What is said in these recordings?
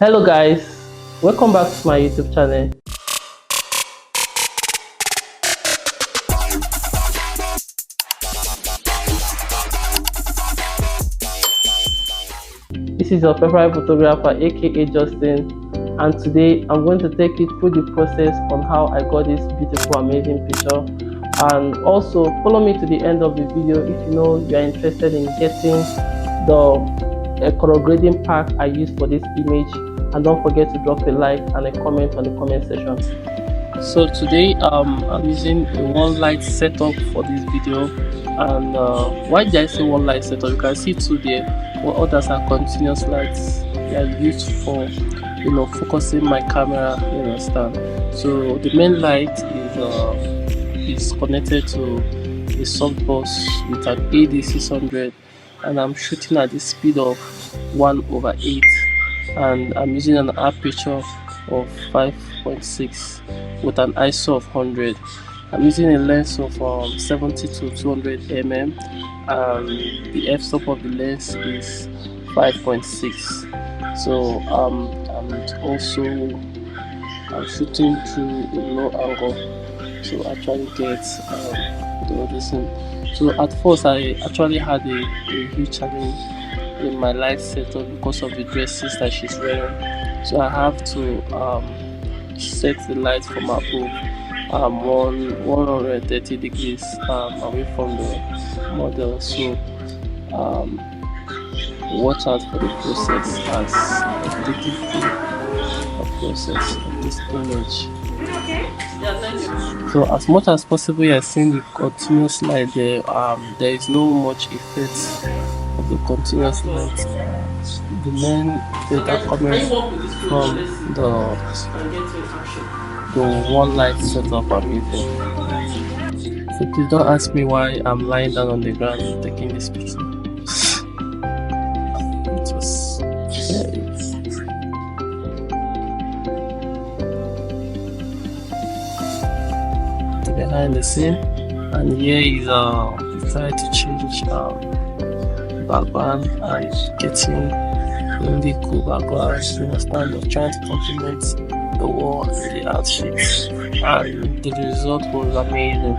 Hello guys, welcome back to my YouTube channel. This is your favorite photographer aka Justin, and today I'm going to take you through the process on how I got this beautiful amazing picture, and also follow me to the end of the video if you know you are interested in getting the color grading pack I used for this image, and don't forget to drop a like and a comment on the comment section. So today I'm using a one light setup for this video, and why did I say one light setup? You can see two there, but others are continuous lights. They are used for focusing my camera, you understand. So the main light is connected to a softbox with an AD600, and I'm shooting at the speed of 1/8, and I'm using an aperture of 5.6 with an ISO of 100. I'm using a lens of 70 to 200 mm, and the f-stop of the lens is 5.6. So I'm shooting through a low angle to actually get this thing. So at first I actually had a huge challenge in my light setup because of the dresses that she's wearing. So I have to set the light from above 130 degrees away from the model. So watch out for the process as I take you through the process of this image. So as much as possible, you are seeing the continuous light there. There is no much effect of the continuous light. The main data coming from the one light setup I'm using. So please don't ask me why I'm lying down on the ground taking this picture. It was behind the scene, and here is trying to change background and getting really cool background. You understand, of trying to complement the wall and the outfit, and the result was amazing.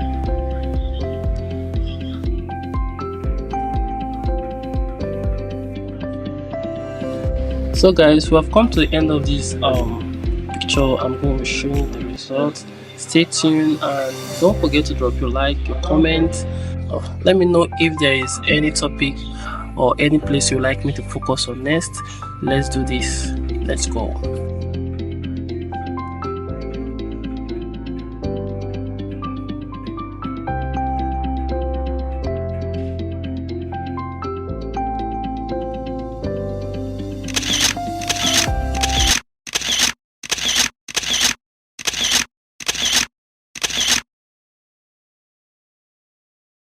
So guys, we have come to the end of this picture. I'm going to show you the results. Stay tuned and don't forget to drop your like, your comment. Let me know if there is any topic or any place you'd like me to focus on next. Let's do this. Let's go.